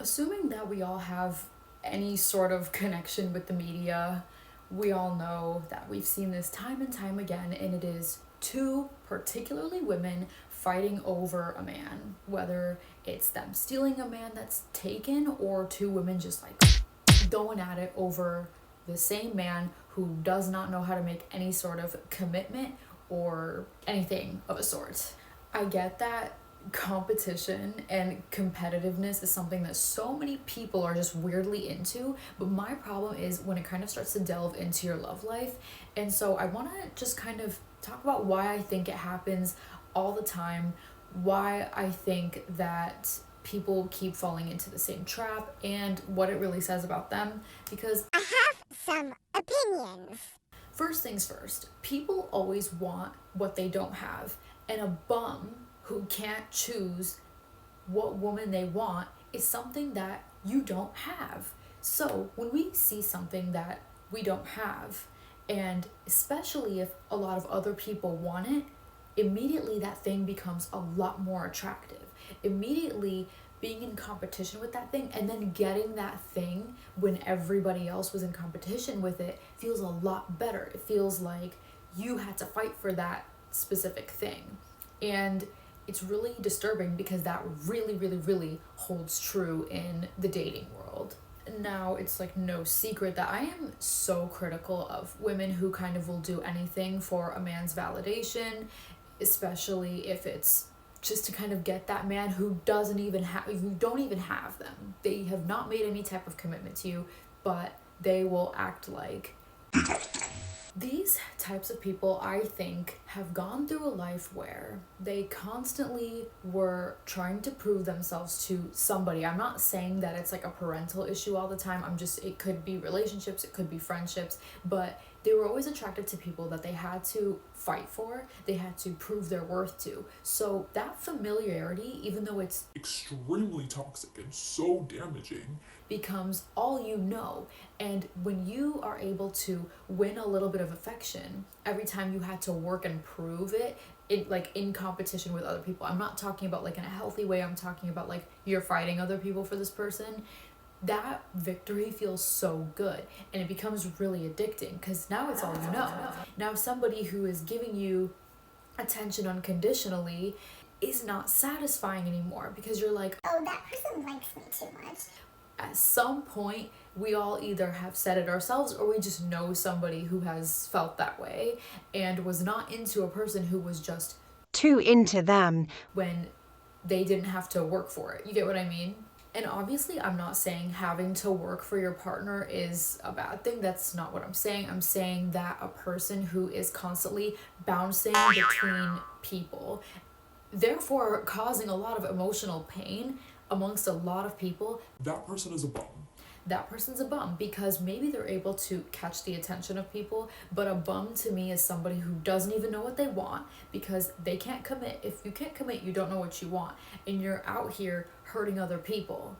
Assuming that we all have any sort of connection with the media, we all know that we've seen this time and time again, and it is two, particularly women, fighting over a man. Whether it's them stealing a man that's taken, or two women just like going at it over the same man who does not know how to make any sort of commitment or anything of a sort. I get that competition and competitiveness is something that so many people are just weirdly into, but my problem is when it kind of starts to delve into your love life. And so I want to just kind of talk about why I think it happens all the time, why I think that people keep falling into the same trap, and what it really says about them, because I have some opinions. first things first, people always want what they don't have, and a bum who can't choose what woman they want is something that you don't have. So when we see something that we don't have, and especially if a lot of other people want it, immediately that thing becomes a lot more attractive. Immediately being in competition with that thing and then getting that thing when everybody else was in competition with it feels a lot better. It feels like you had to fight for that specific thing. And it's really disturbing because that really, really, really holds true in the dating world. Now, it's like no secret that I am so critical of women who kind of will do anything for a man's validation, especially if it's just to kind of get that man who doesn't even have, you don't even have them. They have not made any type of commitment to you, but they will act like these types of people, I think, have gone through a life where they constantly were trying to prove themselves to somebody. I'm not saying that it's like a parental issue all the time. It could be relationships, it could be friendships, but they were always attracted to people that they had to fight for, they had to prove their worth to. So that familiarity, even though it's extremely toxic and so damaging, becomes all you know. And when you are able to win a little bit of affection every time you had to work and prove it, like in competition with other people. I'm not talking about like in a healthy way, I'm talking about like you're fighting other people for this person. That victory feels so good, and it becomes really addicting because now it's all you know. Now somebody who is giving you attention unconditionally is not satisfying anymore because you're like, Oh, that person likes me too much. at some point we all either have said it ourselves or we just know somebody who has felt that way and was not into a person who was just too into them when they didn't have to work for it. You get what I mean? And obviously I'm not saying having to work for your partner is a bad thing. That's not what I'm saying. I'm saying that a person who is constantly bouncing between people, therefore causing a lot of emotional pain amongst a lot of people, that person is a bum. that person's a bum because maybe they're able to catch the attention of people, but a bum to me is somebody who doesn't even know what they want because they can't commit. If you can't commit, you don't know what you want, and you're out here hurting other people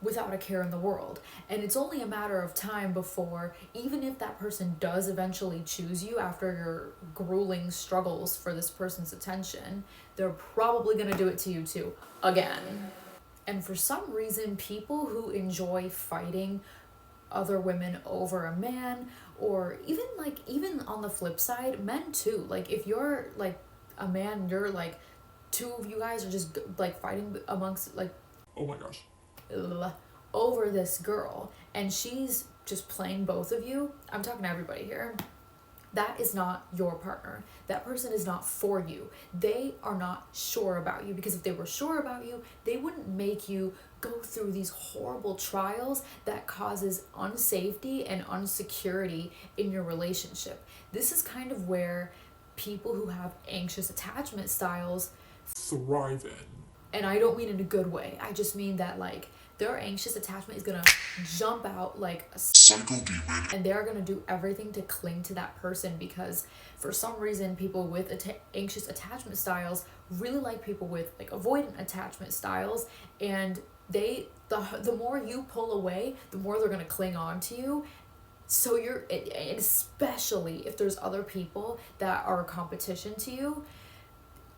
without a care in the world. And it's only a matter of time before, even if that person does eventually choose you after your grueling struggles for this person's attention, they're probably going to do it to you too, again. And for some reason, people who enjoy fighting other women over a man, or even on the flip side, men too. Like if you're like a man, you're like two of you guys are just like fighting amongst like, Oh my gosh. over this girl, and she's just playing both of you. I'm talking to everybody here. That is not your partner. That person is not for you. They are not sure about you, because if they were sure about you, they wouldn't make you go through these horrible trials that causes unsafety and unsecurity in your relationship. This is kind of where people who have anxious attachment styles Thrive in. and I don't mean in a good way. I just mean that like their anxious attachment is gonna jump out like a Psycho demon. and they're gonna do everything to cling to that person, because for some reason people with anxious attachment styles really like people with like avoidant attachment styles, and the more you pull away, the more they're gonna cling on to you. So and especially if there's other people that are a competition to you,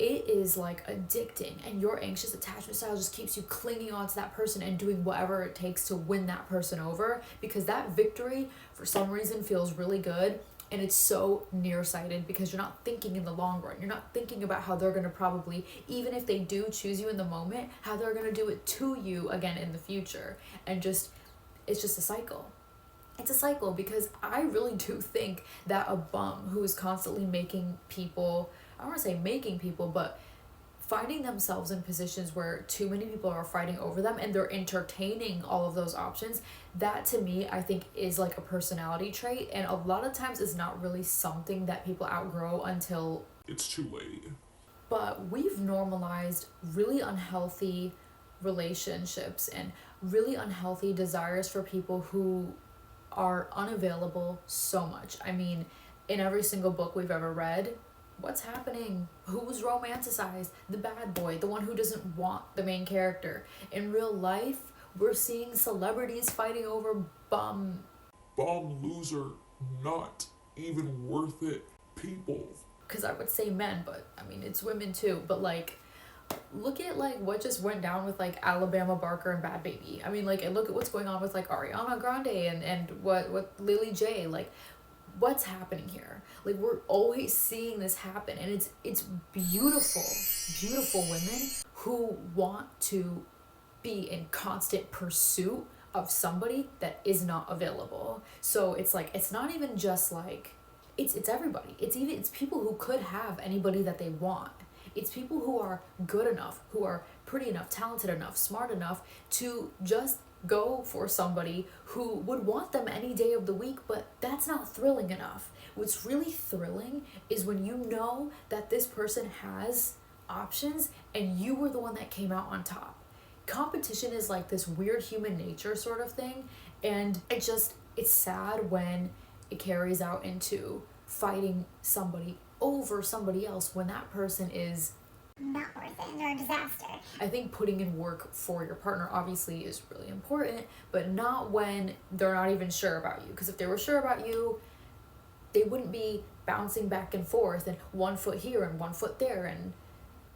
it is like addicting, and your anxious attachment style just keeps you clinging on to that person and doing whatever it takes to win that person over, because that victory for some reason feels really good. And it's so nearsighted because you're not thinking in the long run. You're not thinking about how they're going to probably, even if they do choose you in the moment, how they're going to do it to you again in the future. And just, it's just a cycle. It's a cycle, because I really do think that a bum who is constantly making people, I don't want to say making people, but finding themselves in positions where too many people are fighting over them and they're entertaining all of those options, that to me, I think is like a personality trait, and a lot of times is not really something that people outgrow until It's too late. But we've normalized really unhealthy relationships and really unhealthy desires for people who are unavailable so much. I mean, in every single book we've ever read, what's happening? Who's romanticized? The bad boy, the one who doesn't want the main character. In real life, we're seeing celebrities fighting over bum. Bum, loser, not even worth it people. Because I would say men, but I mean, it's women too. But like, look at like what just went down with like Alabama Barker and Bad Baby. I mean, like, and look at what's going on with like Ariana Grande and what Lily J. Like, what's happening here? Like, we're always seeing this happen, and it's beautiful women who want to be in constant pursuit of somebody that is not available. So it's like, it's not even just like, it's everybody. It's people who could have anybody that they want. It's people who are good enough, who are pretty enough, talented enough, smart enough to just go for somebody who would want them any day of the week, but that's not thrilling enough. What's really thrilling is when you know that this person has options and you were the one that came out on top. Competition is like this weird human nature sort of thing, and it's sad when it carries out into fighting somebody over somebody else when that person is Not worth it. They're a disaster. I think putting in work for your partner obviously is really important, but not when they're not even sure about you. Because if they were sure about you, they wouldn't be bouncing back and forth and 1 foot here and 1 foot there.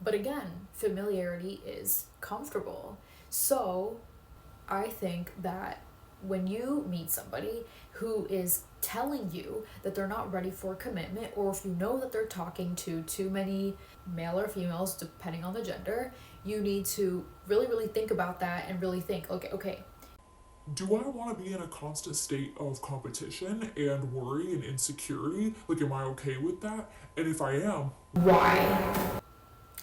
But again, familiarity is comfortable. So I think that when you meet somebody who is telling you that they're not ready for commitment, or if you know that they're talking to too many male or females, depending on the gender, you need to really, really think about that and really think, okay. Do I want to be in a constant state of competition and worry and insecurity? Like, am I okay with that? And if I am, Why?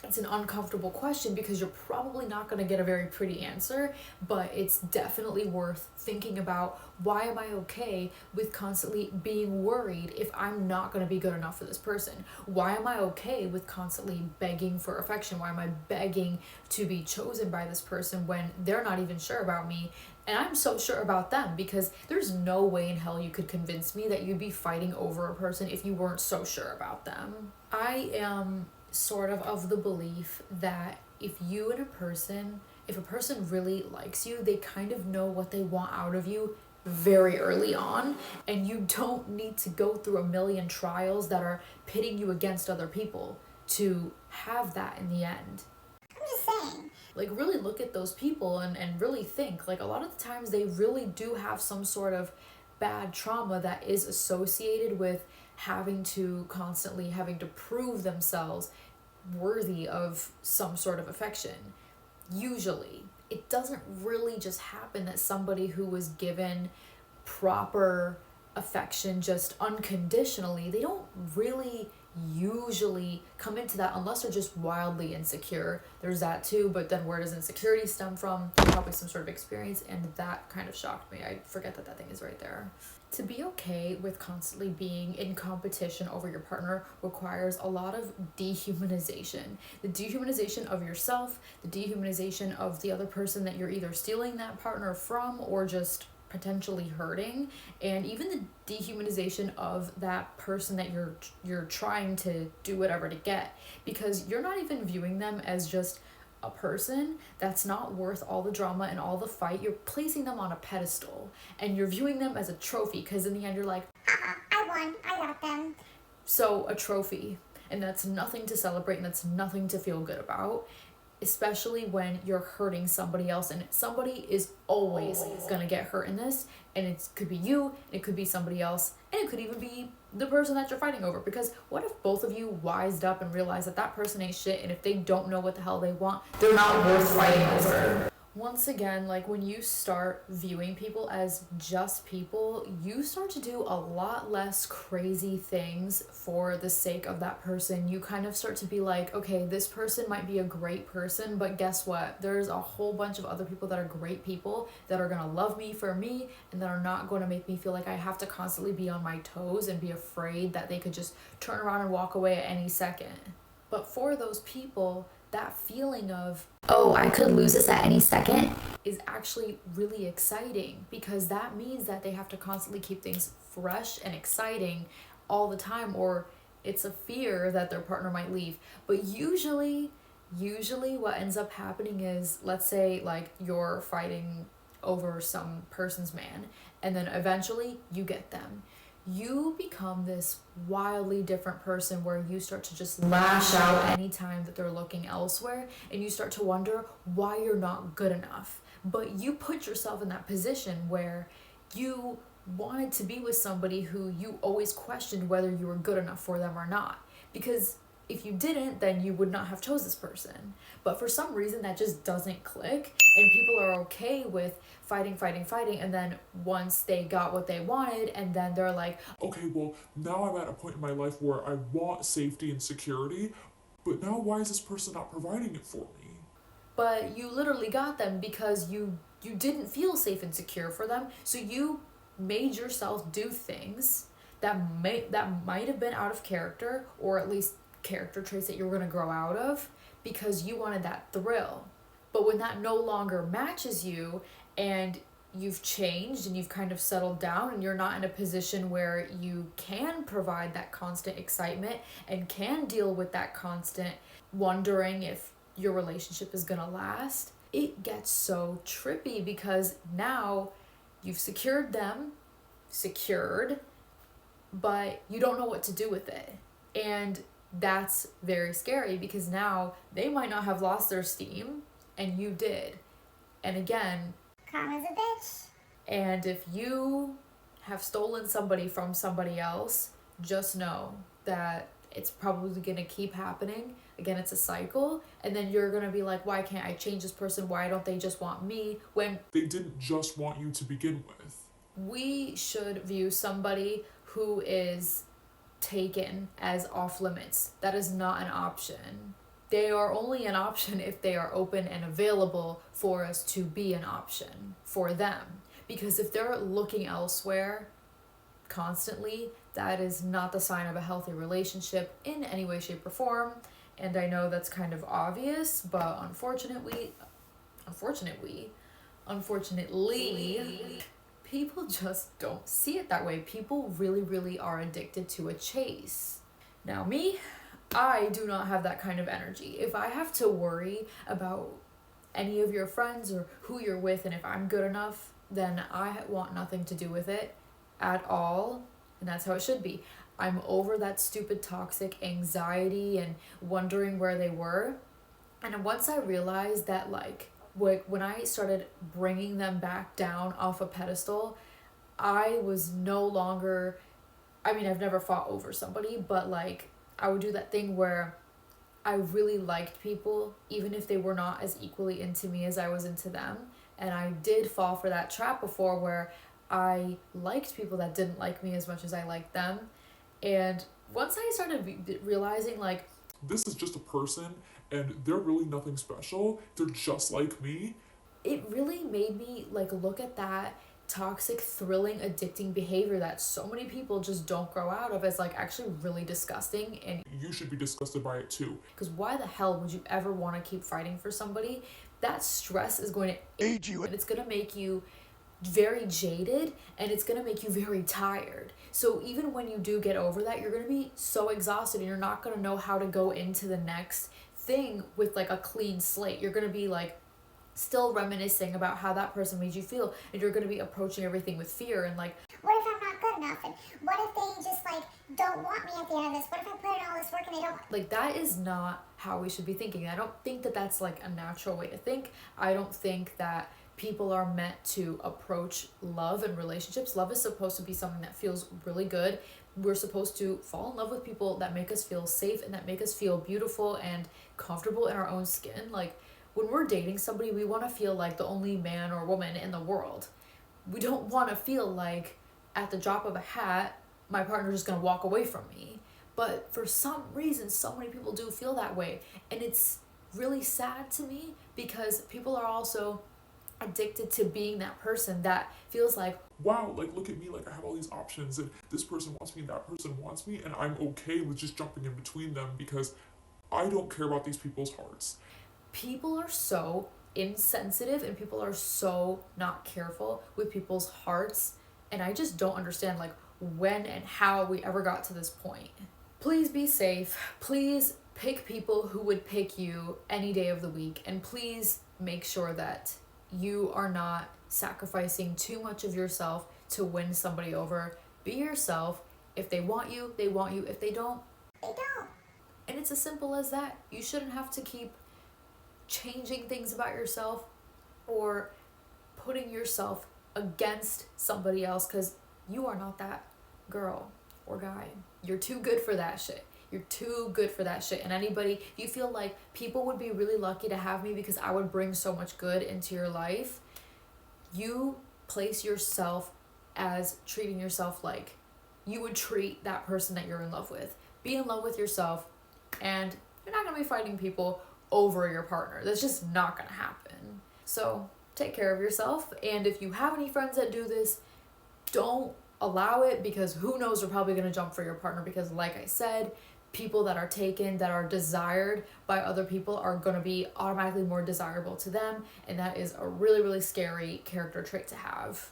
It's an uncomfortable question because you're probably not going to get a very pretty answer, but it's definitely worth thinking about. Why am I okay with constantly being worried if I'm not going to be good enough for this person? Why am I okay with constantly begging for affection? Why am I begging to be chosen by this person when they're not even sure about me? And I'm so sure about them, because there's no way in hell you could convince me that you'd be fighting over a person if you weren't so sure about them. I am sort of the belief that if a person really likes you, they kind of know what they want out of you very early on, and you don't need to go through a million trials that are pitting you against other people to have that in the end. I'm just saying. Like, really look at those people and really think. Like, a lot of the times they really do have some sort of bad trauma that is associated with constantly having to prove themselves worthy of some sort of affection. Usually, it doesn't really just happen that somebody who was given proper affection just unconditionally, they don't really usually come into that unless they're just wildly insecure. There's that too, but then where does insecurity stem from? Probably some sort of experience, and that kind of shocked me. I forget that thing is right there. To be okay with constantly being in competition over your partner requires a lot of dehumanization. The dehumanization of yourself, the dehumanization of the other person that you're either stealing that partner from or just potentially hurting, and even the dehumanization of that person that you're trying to do whatever to get, because you're not even viewing them as just a person that's not worth all the drama and all the fight. You're placing them on a pedestal and you're viewing them as a trophy, because in the end you're like, I won. I got them. so a trophy. And that's nothing to celebrate, and that's nothing to feel good about, especially when you're hurting somebody else. And somebody is always gonna get hurt in this, and it could be you, it could be somebody else, and it could even be the person that you're fighting over. Because what if both of you wised up and realized that that person ain't shit, and if they don't know what the hell they want, they're not worth fighting over? Once again, like, when you start viewing people as just people, you start to do a lot less crazy things for the sake of that person. You kind of start to be like, okay, this person might be a great person, but guess what? There's a whole bunch of other people that are great people that are gonna love me for me, and that are not gonna make me feel like I have to constantly be on my toes and be afraid that they could just turn around and walk away at any second. But for those people, that feeling of, oh, I could lose this at any second, is actually really exciting, because that means that they have to constantly keep things fresh and exciting all the time, or it's a fear that their partner might leave. But usually what ends up happening is, let's say like you're fighting over some person's man, and then eventually you get them. You become this wildly different person where you start to just lash out anytime that they're looking elsewhere, and you start to wonder why you're not good enough. But you put yourself in that position where you wanted to be with somebody who you always questioned whether you were good enough for them or not. Because if you didn't, then you would not have chose this person. But for some reason that just doesn't click, and people are okay with fighting, and then once they got what they wanted, and then they're like, Okay, well, now I'm at a point in my life where I want safety and security, but now why is this person not providing it for me? but you literally got them because you didn't feel safe and secure for them, so you made yourself do things that might have been out of character, or at least character traits that you were going to grow out of, because you wanted that thrill. But when that no longer matches you, and you've changed and you've kind of settled down, and you're not in a position where you can provide that constant excitement and can deal with that constant wondering if your relationship is gonna last, it gets so trippy, because now you've secured them, but you don't know what to do with it. And that's very scary, because now they might not have lost their steam and you did. And again, Karma's a bitch. and if you have stolen somebody from somebody else, just know that it's probably going to keep happening. Again, it's a cycle. And then you're going to be like, why can't I change this person? Why don't they just want me? When They didn't just want you to begin with. we should view somebody who is taken as off limits. That is not an option. They are only an option if they are open and available for us to be an option for them. Because if they're looking elsewhere constantly, that is not the sign of a healthy relationship in any way, shape, or form. And I know that's kind of obvious, but unfortunately, people just don't see it that way. People really are addicted to a chase. Now me, I do not have that kind of energy. If I have to worry about any of your friends or who you're with, and if I'm good enough, then I want nothing to do with it at all. And that's how it should be. I'm over that stupid toxic anxiety and wondering where they were. And once I realized that, like, when I started bringing them back down off a pedestal, I was no longer, I mean, I've never fought over somebody, but like, I would do that thing where I really liked people, even if they were not as equally into me as I was into them. And I did fall for that trap before, where I liked people that didn't like me as much as I liked them. And once I started realizing, like, This is just a person, and they're really nothing special. They're just like me. it really made me like look at that toxic, thrilling, addicting behavior that so many people just don't grow out of as like actually really disgusting. And You should be disgusted by it too. because why the hell would you ever want to keep fighting for somebody? That stress is going to age you, and it's going to make you very jaded, and it's going to make you very tired. So even when you do get over that, you're going to be so exhausted, and you're not going to know how to go into the next thing with like a clean slate. You're going to be like still reminiscing about how that person made you feel, and you're going to be approaching everything with fear and like, What if I'm not good enough? And what if they just like don't want me at the end of this? What if I put in all this work and they don't? Like, that is not how we should be thinking. I don't think that that's like a natural way to think. I don't think that people are meant to approach love and relationships. Love is supposed to be something that feels really good. We're supposed to fall in love with people that make us feel safe and that make us feel beautiful and comfortable in our own skin. Like, when we're dating somebody, we want to feel like the only man or woman in the world. We don't want to feel like at the drop of a hat, my partner's just going to walk away from me. But for some reason, so many people do feel that way. And it's really sad to me because people are also addicted to being that person that feels like, wow, like look at me, like I have all these options and this person wants me and that person wants me, and I'm okay with just jumping in between them because I don't care about these people's hearts. people are so insensitive and people are so not careful with people's hearts, and I just don't understand like when and how we ever got to this point. Please be safe. Please pick people who would pick you any day of the week, and please make sure that you are not sacrificing too much of yourself to win somebody over. Be yourself. If they want you, they want you. If they don't, They don't. and it's as simple as that. You shouldn't have to keep changing things about yourself or putting yourself against somebody else because you are not that girl or guy. You're too good for that shit. You're too good for that shit. And anybody, you feel like people would be really lucky to have me because I would bring so much good into your life. You place yourself as treating yourself like you would treat that person that you're in love with. Be in love with yourself, and you're not going to be fighting people over your partner. That's just not going to happen. So take care of yourself. And if you have any friends that do this, don't allow it, because who knows, they're probably going to jump for your partner, because like I said, people that are taken, that are desired by other people are going to be automatically more desirable to them, and that is a really, really scary character trait to have.